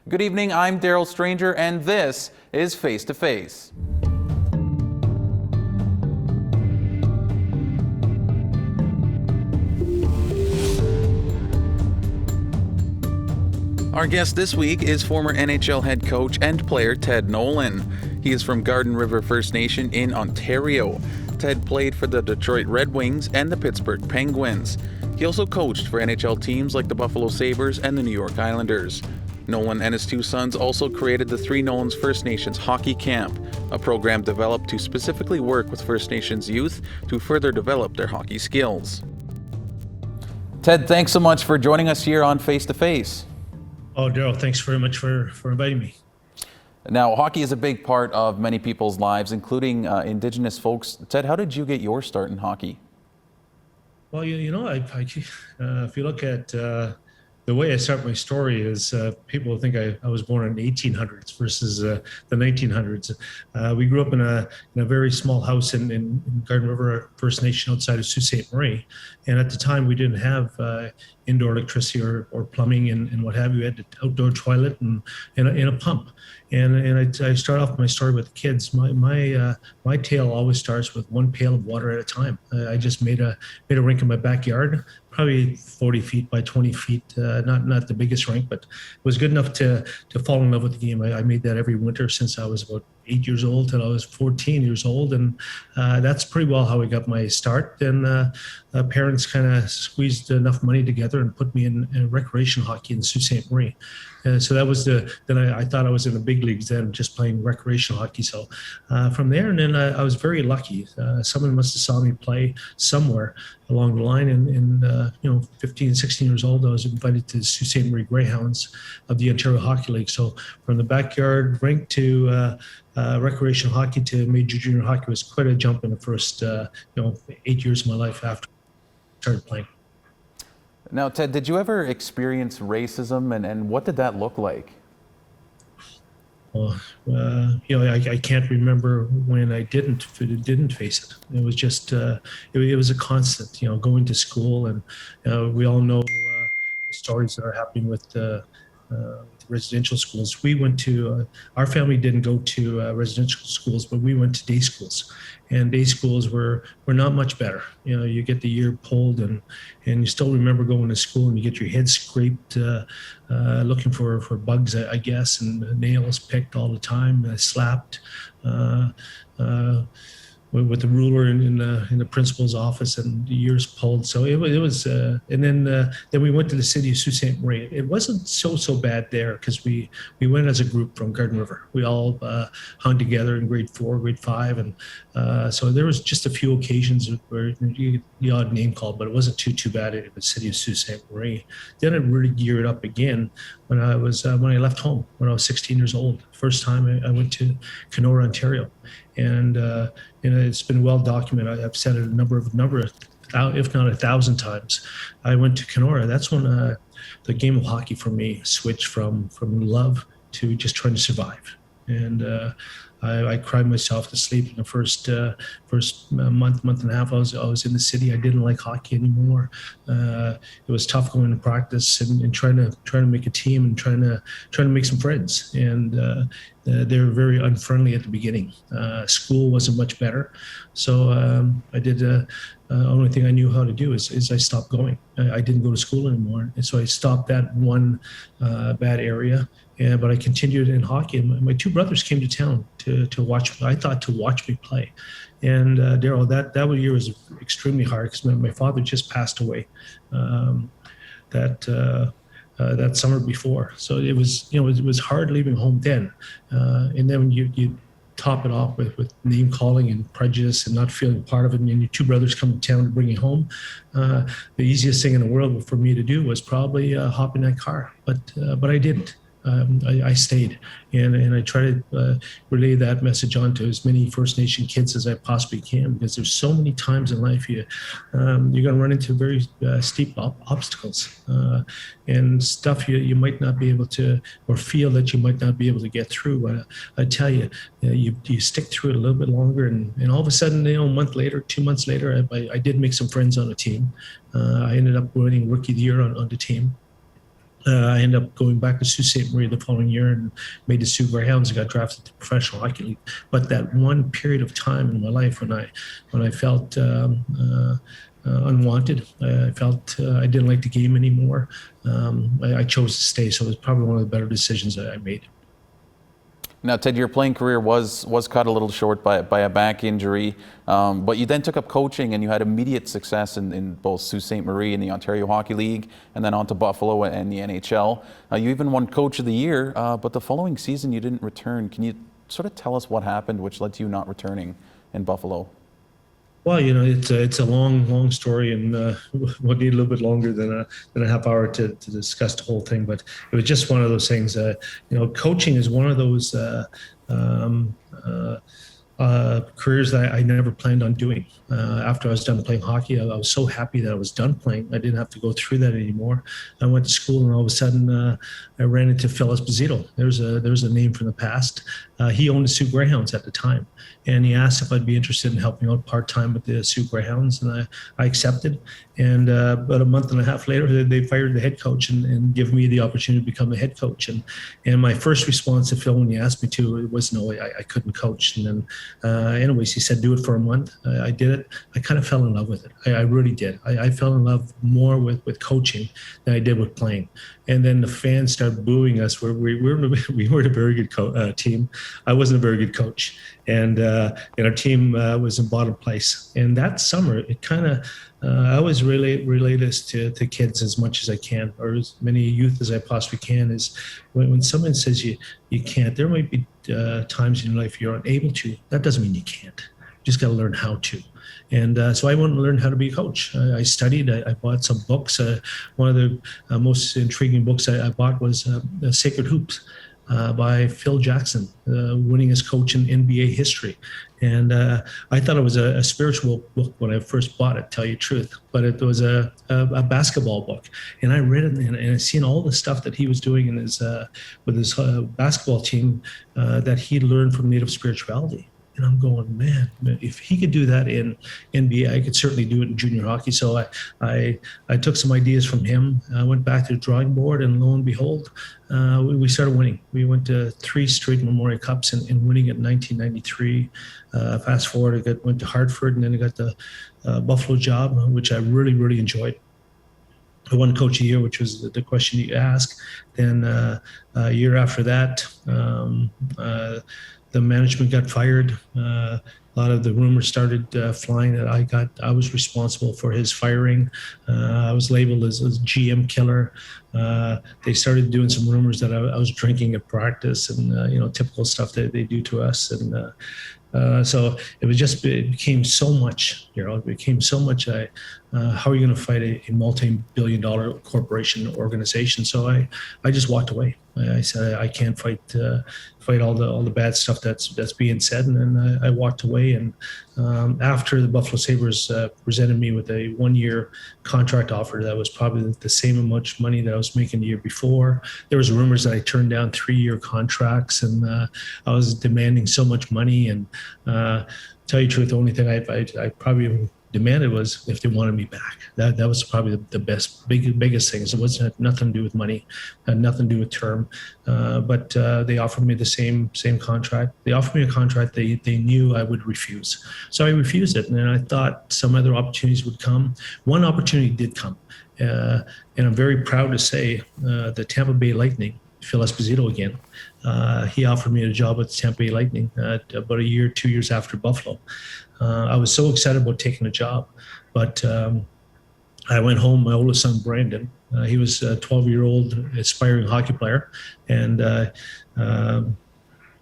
Good evening, I'm Darrell Stranger, and this is Face to Face. Our guest this week is former NHL head coach and player Ted Nolan. He is from Garden River First Nation in Ontario. Ted played for the Detroit Red Wings and the Pittsburgh Penguins. He also coached for NHL teams like the Buffalo Sabres and the New York Islanders. Nolan and his two sons also created the Three Nolans First Nations Hockey Camp, a program developed to specifically work with First Nations youth to further develop their hockey skills. Ted, thanks so much for joining us here on Face to Face. Oh, Darrell, thanks very much for inviting me. Now, hockey is a big part of many people's lives, including Indigenous folks. Ted, how did you get your start in hockey? Well, if you look at the way I start my story is people think I was born in the 1800s versus the 1900s. We grew up in a very small house in Garden River First Nation outside of Sault Ste. Marie. And at the time, we didn't have indoor electricity or plumbing and what have you. We had an outdoor toilet and a pump. And I start off my story with the kids. My tale always starts with one pail of water at a time. I just made a rink in my backyard, probably 40 feet by 20 feet. Not the biggest rink, but it was good enough to fall in love with the game. I made that every winter since I was about 8 years old till I was 14 years old, and that's pretty well how I got my start. Then parents kind of squeezed enough money together and put me in recreation hockey in Sault Ste. Marie. So that was then I thought I was in the big leagues then, just playing recreational hockey. So from there, and then I was very lucky. Someone must have saw me play somewhere along the line, and 15, 16 years old, I was invited to the Sault Ste. Marie Greyhounds of the Ontario Hockey League. So from the backyard rink to recreational hockey to major junior hockey was quite a jump in the first 8 years of my life after I started playing. Now, Ted, did you ever experience racism, and what did that look like? Well, I can't remember when I didn't face it. It was just it was a constant. Going to school, and we all know the stories that are happening with residential schools. We went to our family didn't go to residential schools, but we went to day schools, and day schools were not much better. You get the ear pulled, and you still remember going to school and you get your head scraped looking for bugs, I guess, and nails picked all the time, slapped. With the ruler in the principal's office, and the ears pulled. So it was, and then we went to the city of Sault Ste. Marie. It wasn't so bad there because we went as a group from Garden River. We all hung together in grade 4, grade 5, and so there was just a few occasions where you get the odd name called, but it wasn't too bad in the city of Sault Ste. Marie. Then it really geared up again when I left home when I was 16 years old. First time I went to Kenora, Ontario. And it's been well documented. I've said it a number of, if not 1,000 times. I went to Kenora. That's when the game of hockey for me switched from love to just trying to survive. And I cried myself to sleep in the first month and a half. I was in the city. I didn't like hockey anymore. It was tough going to practice and trying to make a team and trying to make some friends. And they were very unfriendly at the beginning. School wasn't much better, so I did. The only thing I knew how to do is I stopped going. I didn't go to school anymore, and so I stopped that one bad area. But I continued in hockey. And my two brothers came to town to watch me. I thought to watch me play. And Darrell, that year was extremely hard because my father just passed away that summer before. So it was hard leaving home then. And then when you top it off with name calling and prejudice and not feeling part of it, and your two brothers come to town to bring you home, the easiest thing in the world for me to do was probably hop in that car. But I didn't. I stayed, and I try to relay that message on to as many First Nation kids as I possibly can, because there's so many times in life you're going to run into very steep obstacles and stuff you might not be able to, or feel that you might not be able to get through. I tell you, you stick through it a little bit longer, and all of a sudden, a month later, 2 months later, I did make some friends on the team. I ended up winning Rookie of the Year on the team. I ended up going back to Sault Ste. Marie the following year and made the Sioux Greyhounds and got drafted to the Professional Hockey League. But that one period of time in my life when I felt unwanted, I felt I didn't like the game anymore. I chose to stay, so it was probably one of the better decisions that I made. Now, Ted, your playing career was cut a little short by a back injury, but you then took up coaching and you had immediate success in both Sault Ste. Marie and the Ontario Hockey League, and then on to Buffalo and the NHL. You even won Coach of the Year, but the following season you didn't return. Can you sort of tell us what happened which led to you not returning in Buffalo? Well, it's a long story, and we'll need a little bit longer than a half hour to discuss the whole thing. But it was just one of those things. Coaching is one of those um, careers that I never planned on doing. After I was done playing hockey, I was so happy that I was done playing. I didn't have to go through that anymore. I went to school, and all of a sudden, I ran into Phil Esposito. There's a name from the past. He owned the Sioux Greyhounds at the time, and he asked if I'd be interested in helping out part-time with the Sioux Greyhounds, and I accepted. And about a month and a half later, they fired the head coach and gave me the opportunity to become the head coach. And my first response to Phil when he asked me to was no, I couldn't coach. And then anyways, he said, do it for a month. I did it. I kind of fell in love with it. I really did. I fell in love more with coaching than I did with playing. And then the fans started booing us. We weren't a very good team. I wasn't a very good coach, and our team was in bottom place. And that summer, it kind of I always relay this to kids as much as I can, or as many youth as I possibly can. Is when someone says you can't, there might be times in your life you're unable to. That doesn't mean you can't. You just got to learn how to. And so I wanted to learn how to be a coach. I studied. I bought some books. One of the most intriguing books I bought was Sacred Hoops by Phil Jackson, winningest coach in NBA history. And I thought it was a spiritual book when I first bought it, tell you the truth. But it was a basketball book. And I read it and I seen all the stuff that he was doing in with his basketball team that he learned from native spirituality. And I'm going, man, if he could do that in NBA, I could certainly do it in junior hockey. So I took some ideas from him. I went back to the drawing board, and lo and behold, we started winning. We went to 3 straight Memorial Cups and winning it in 1993. Fast forward, I went to Hartford, and then I got the Buffalo job, which I really, really enjoyed. I won Coach of the Year, which was the question you asked. Then a year after that, the management got fired. A lot of the rumors started flying that I was responsible for his firing. I was labeled as GM killer. They started doing some rumors that I was drinking at practice, and typical stuff that they do to us. And so it became so much. It became so much. How are you going to fight a multi-billion-dollar corporation organization? So I just walked away. I said I can't fight all the bad stuff that's being said, and then I walked away. And after the Buffalo Sabres presented me with a 1-year contract offer that was probably the same much money that I was making the year before, there was rumors that I turned down 3-year contracts, and I was demanding so much money. And tell you the truth, the only thing I probably demanded was if they wanted me back. That was probably the biggest thing. So it had nothing to do with money, had nothing to do with term, but they offered me the same contract. They offered me a contract they knew I would refuse. So I refused it, and then I thought some other opportunities would come. One opportunity did come, and I'm very proud to say the Tampa Bay Lightning, Phil Esposito again, he offered me a job at the Tampa Bay Lightning about 2 years after Buffalo. I was so excited about taking the job, but I went home. My oldest son, Brandon, he was a 12-year-old aspiring hockey player, and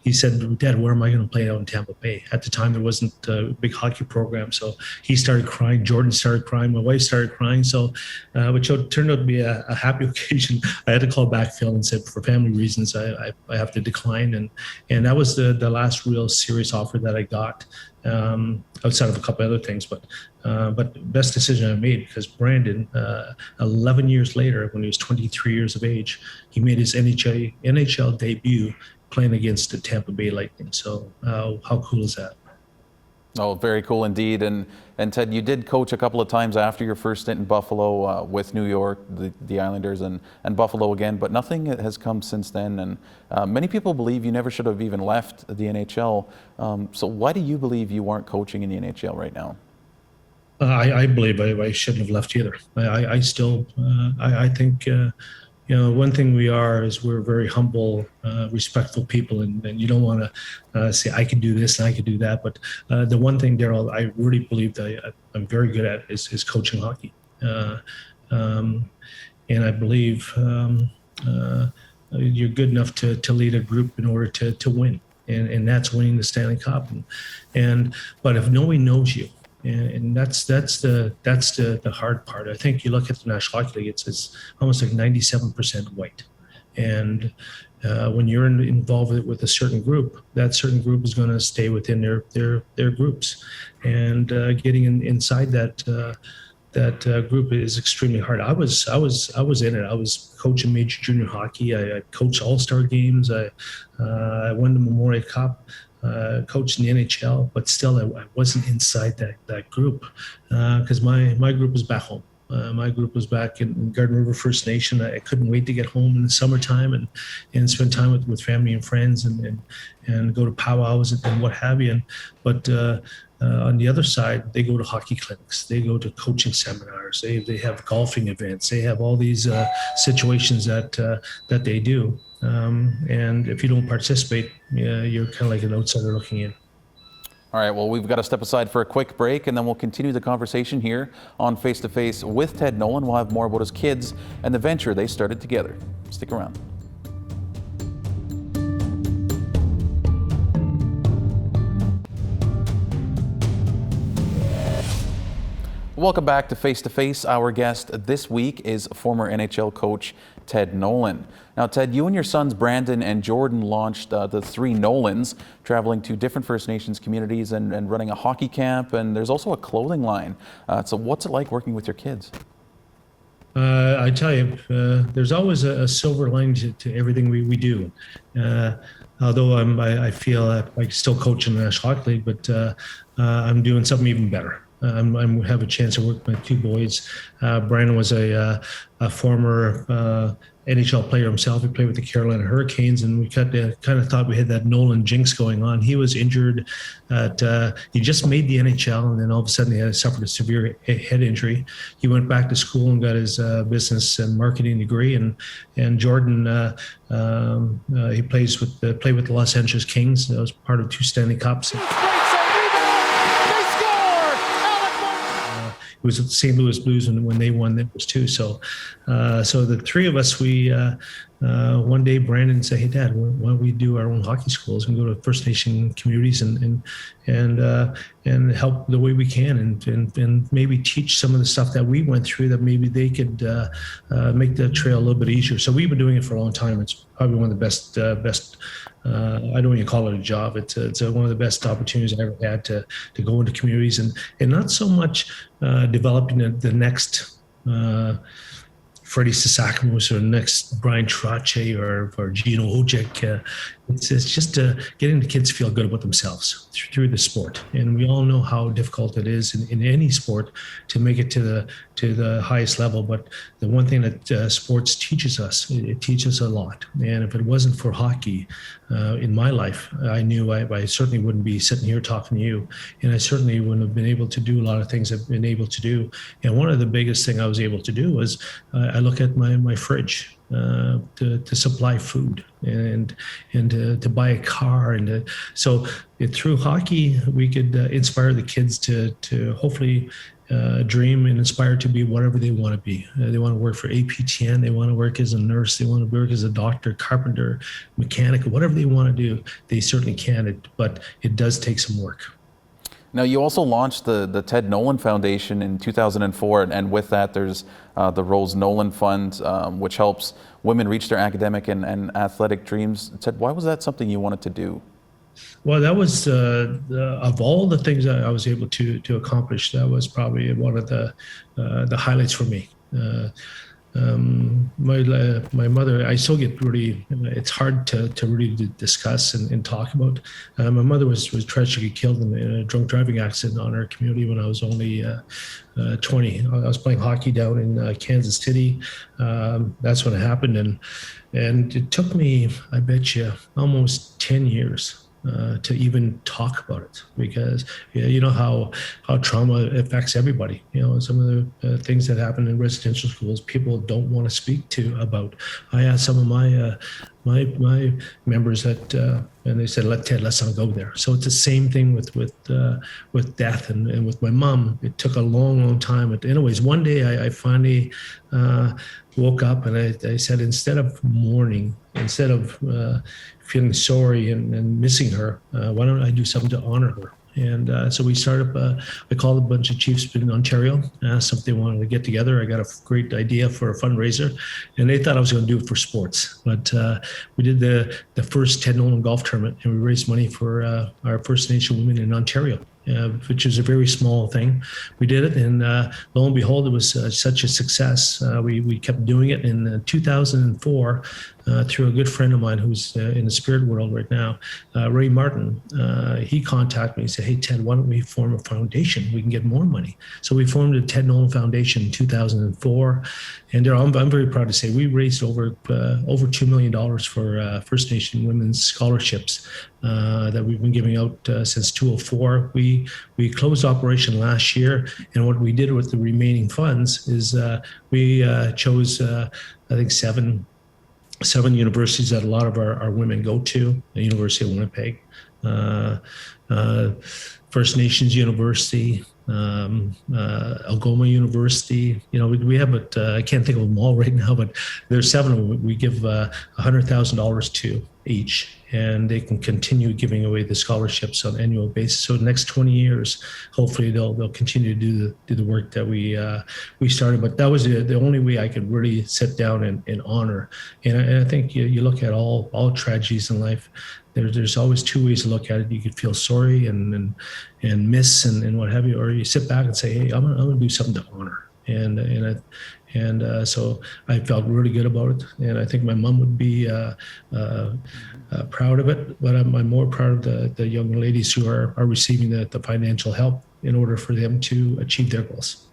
he said, Dad, where am I going to play out in Tampa Bay? At the time, there wasn't a big hockey program, so he started crying. Jordan started crying. My wife started crying. So, which turned out to be a happy occasion. I had to call back Phil and said, for family reasons, I have to decline. And that was the last real serious offer that I got, outside of a couple other things. But best decision I made, because Brandon, 11 years later, when he was 23 years of age, he made his NHL debut playing against the Tampa Bay Lightning. So how cool is that? Oh, very cool indeed. And Ted, you did coach a couple of times after your first stint in Buffalo with New York, the Islanders, and Buffalo again, but nothing has come since then. And many people believe you never should have even left the NHL. So why do you believe you aren't coaching in the NHL right now? I believe I shouldn't have left either. I still, I think, one thing we are is we're very humble, respectful people, and you don't want to say I can do this and I can do that. But the one thing, Darrell, I really believe that I'm very good at is coaching hockey, and I believe you're good enough to lead a group in order to win, and that's winning the Stanley Cup. But if no one knows you. And that's the hard part. I think you look at the National Hockey League; it's almost like 97% white, and when you're involved with a certain group, that certain group is going to stay within their groups, and getting inside that group is extremely hard. I was in it. I was coaching major junior hockey. I coached all-star games. I won the Memorial Cup. Coached in the NHL, but still I wasn't inside that group because my group was back home. My group was back in Garden River First Nation. I couldn't wait to get home in the summertime and spend time with family and friends and go to powwows and what have you. But on the other side, they go to hockey clinics. They go to coaching seminars. They have golfing events. They have all these situations that they do. And if you don't participate, you're kind of like an outsider looking in. All right, well, we've got to step aside for a quick break, and then we'll continue the conversation here on Face to Face with Ted Nolan. We'll have more about his kids and the venture they started together. Stick around. Welcome back to Face to Face. Our guest this week is former NHL coach Ted Nolan. Now, Ted, you and your sons Brandon and Jordan launched the Three Nolans, traveling to different First Nations communities and running a hockey camp, and there's also a clothing line. So what's it like working with your kids? I tell you, there's always a silver lining to everything we do. Although I feel I still coach in the National Hockey League, but I'm doing something even better. I have a chance to work with my two boys. Brandon was a former NHL player himself. He played with the Carolina Hurricanes, and we kind of thought we had that Nolan jinx going on. He was injured. He just made the NHL, and then all of a sudden he suffered a severe head injury. He went back to school and got his business and marketing degree. And Jordan, he played with the Los Angeles Kings. That was part of 2 Stanley Cups. It was the St. Louis Blues when they won those too. So the three of us, we one day Brandon said, "Hey, Dad, why don't we do our own hockey schools and go to First Nation communities and help the way we can and maybe teach some of the stuff that we went through that maybe they could make the trail a little bit easier." So we've been doing it for a long time. It's probably one of the best. I don't even call it a job. It's one of the best opportunities I ever had to go into communities and not so much developing the next Freddie Sasakamus or next Brian Trache or Gino Ojek. It's just getting the kids to feel good about themselves through the sport. And we all know how difficult it is in any sport to make it to the highest level. But the one thing that sports teaches us, it teaches a lot. And if it wasn't for hockey in my life, I knew I certainly wouldn't be sitting here talking to you. And I certainly wouldn't have been able to do a lot of things I've been able to do. And one of the biggest thing I was able to do was I look at my fridge. To supply food and to buy a car so through hockey we could inspire the kids to hopefully dream and inspire to be whatever they want to be. They want to work for APTN, they want to work as a nurse, they want to work as a doctor, carpenter, mechanic, whatever they want to do, they certainly can. But it does take some work. Now, you also launched the Ted Nolan Foundation in 2004, and with that there's the Rose Nolan Fund, which helps women reach their academic and athletic dreams. Ted, why was that something you wanted to do? Well, that was of all the things that I was able to accomplish, that was probably one of the highlights for me. My mother, I still get really, it's hard to really discuss and talk about. My mother was tragically killed in a drunk driving accident on our community when I was only 20. I was playing hockey down in Kansas City. That's when it happened. And it took me, I bet you, almost 10 years to even talk about it, because you know how trauma affects everybody. You know, some of the things that happen in residential schools, people don't want to speak to about. I asked some of my members that, and they said, let's not go there. So it's the same thing with death and with my mom. It took a long time. But anyways, one day I finally woke up and I said, instead of mourning, instead of feeling sorry and missing her, why don't I do something to honor her? And so we started up, I called a bunch of chiefs in Ontario, asked if they wanted to get together. I got a great idea for a fundraiser, and they thought I was going to do it for sports. But we did the first Ted Nolan golf tournament, and we raised money for our First Nation women in Ontario. Which is a very small thing. We did it, and lo and behold, it was such a success. We kept doing it in 2004 through a good friend of mine who's in the spirit world right now, Ray Martin. He contacted me and said, "Hey, Ted, why don't we form a foundation? We can get more money." So we formed the Ted Nolan Foundation in 2004, and I'm very proud to say we raised over $2 million for First Nation women's scholarships that we've been giving out since 2004. We closed operation last year, and what we did with the remaining funds is we chose I think seven universities that a lot of our women go to: the University of Winnipeg, First Nations University, Algoma University. You know, we have it. I can't think of them all right now, but there's 7 of them. We give $100,000 to each, and they can continue giving away the scholarships on an annual basis. So the next 20 years, hopefully they'll continue to do the work that we started. But that was the only way I could really sit down and honor. And I think you look at all tragedies in life. There's always 2 ways to look at it. You could feel sorry and miss and what have you, or you sit back and say, "Hey, I'm gonna do something to honor." So I felt really good about it, and I think my mom would be proud of it. But I'm more proud of the young ladies who are receiving the financial help in order for them to achieve their goals.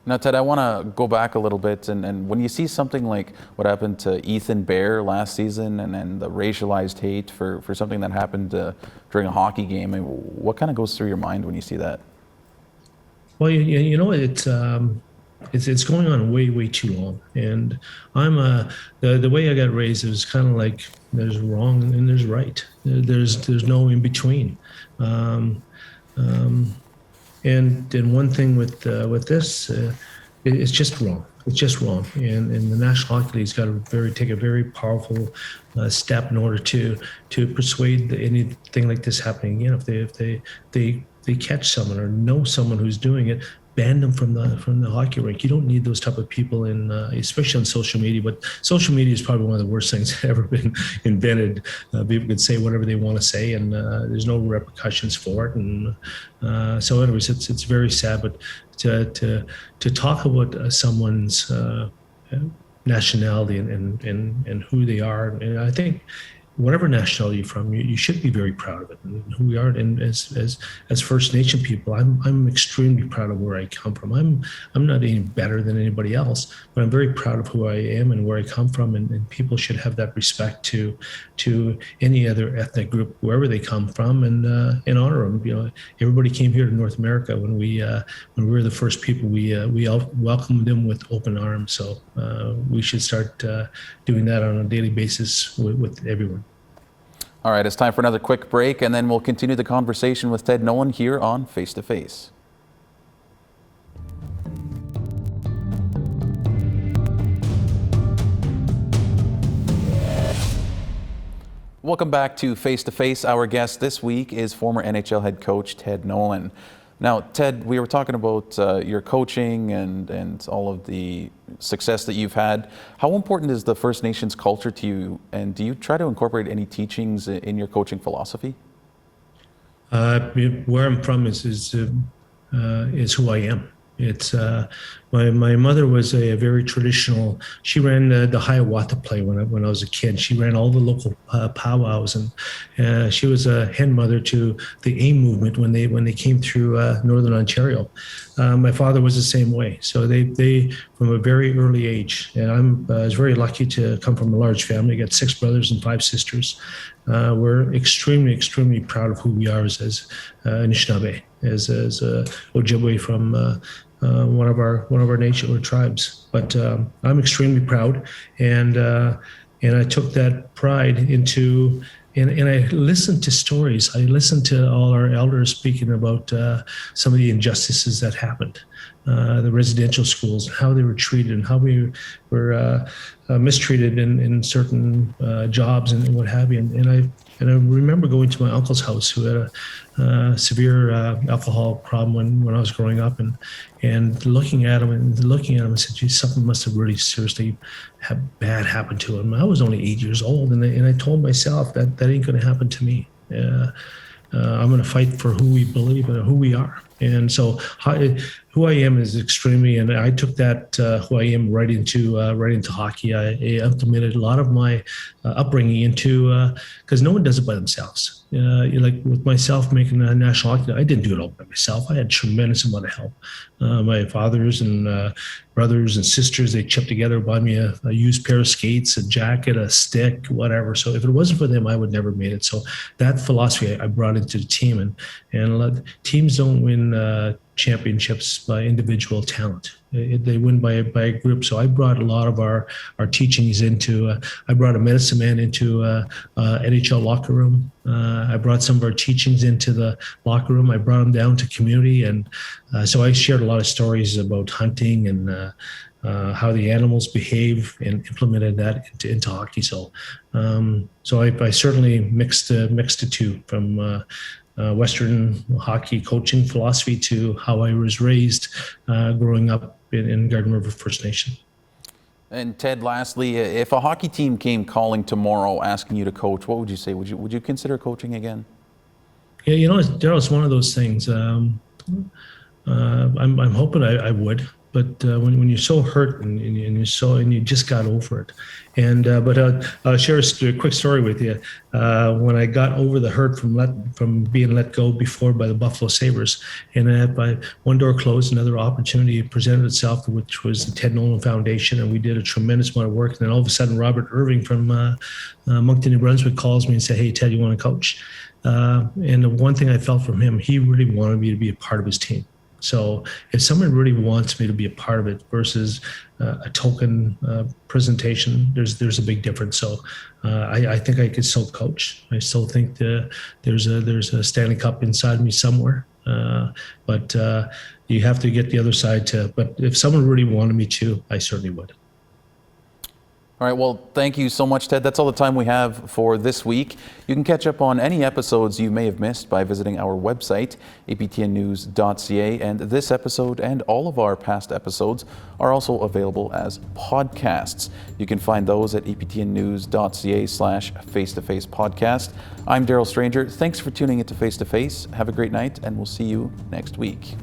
Now, Ted, I want to go back a little bit, and when you see something like what happened to Ethan Bear last season, and the racialized hate for something that happened during a hockey game, I mean, what kind of goes through your mind when you see that? Well, you know, it's going on way too long, and I'm the way I got raised, it was kind of like there's wrong and there's right. There's no in between. And one thing with this, it's just wrong. It's just wrong. And the National Hockey League's got to take a very powerful step in order to persuade anything like this happening again. If they catch someone or know someone who's doing it, ban them from the hockey rink. You don't need those type of people in, especially on social media. But social media is probably one of the worst things that ever been invented. People can say whatever they want to say, and there's no repercussions for it. And so, anyways, it's very sad. But to talk about someone's nationality and who they are, and I think whatever nationality you're from, you should be very proud of it and who we are. And as First Nation people, I'm extremely proud of where I come from. I'm not any better than anybody else, but I'm very proud of who I am and where I come from. And people should have that respect to any other ethnic group, wherever they come from, and honor them. You know, everybody came here to North America when we were the first people. We all welcomed them with open arms. So we should start doing that on a daily basis with everyone. All right, it's time for another quick break, and then we'll continue the conversation with Ted Nolan here on Face to Face. Welcome back to Face to Face. Our guest this week is former NHL head coach Ted Nolan. Now, Ted, we were talking about your coaching and all of the success that you've had. How important is the First Nations culture to you, and do you try to incorporate any teachings in your coaching philosophy? Where I'm from is who I am. It's My mother was a very traditional. She ran the Hiawatha play when I was a kid. She ran all the local powwows, and she was a hen mother to the AIM movement when they came through Northern Ontario. My father was the same way. So they from a very early age, and I was very lucky to come from a large family. I got 6 brothers and 5 sisters. We're extremely proud of who we are as Anishinaabe, as Ojibwe from one of our nation or tribes. But I'm extremely proud, and I took that pride into. And I listened to stories. I listened to all our elders speaking about some of the injustices that happened, the residential schools, how they were treated, and how we were mistreated in certain jobs and what have you. And I remember going to my uncle's house, who had a severe alcohol problem when I was growing up, and looking at him and said, "Geez, something must have really seriously bad happened to him." I was only 8 years old, and I told myself that ain't going to happen to me. I'm going to fight for who we believe and who we are. And so who I am is extremely, and I took that who I am right into hockey. I implemented a lot of my upbringing into, because no one does it by themselves. Like with myself making a national hockey, I didn't do it all by myself. I had a tremendous amount of help. My fathers and brothers and sisters, they chipped together, bought me a used pair of skates, a jacket, a stick, whatever. So if it wasn't for them, I would never have made it. So that philosophy I brought into the team, and teams don't win championships by individual talent. They win by a group. So I brought a lot of our teachings into, I brought a medicine man into NHL locker room. I brought some of our teachings into the locker room. I brought them down to community. And so I shared a lot of stories about hunting and how the animals behave, and implemented that into hockey. So I certainly mixed the two, from Western hockey coaching philosophy to how I was raised growing up in Garden River First Nation. And Ted, lastly, if a hockey team came calling tomorrow asking you to coach, what would you say? Would you consider coaching again? Yeah, Darrell, it's one of those things. I'm hoping I would. But when you're so hurt and you just got over it, but I'll share a quick story with you. When I got over the hurt from being let go before by the Buffalo Sabres, and by one door closed, another opportunity presented itself, which was the Ted Nolan Foundation, and we did a tremendous amount of work. And then all of a sudden, Robert Irving from Moncton, New Brunswick, calls me and said, "Hey, Ted, you want to coach?" And the one thing I felt from him, he really wanted me to be a part of his team. So if someone really wants me to be a part of it versus a token presentation, there's a big difference. So I think I could still coach. I still think there's a Stanley Cup inside me somewhere. But you have to get the other side to. But if someone really wanted me to, I certainly would. All right, well, thank you so much, Ted. That's all the time we have for this week. You can catch up on any episodes you may have missed by visiting our website, aptnnews.ca. And this episode and all of our past episodes are also available as podcasts. You can find those at aptnnews.ca/face-to-face podcast. I'm Darrell Stranger. Thanks for tuning into Face to Face. Have a great night, and we'll see you next week.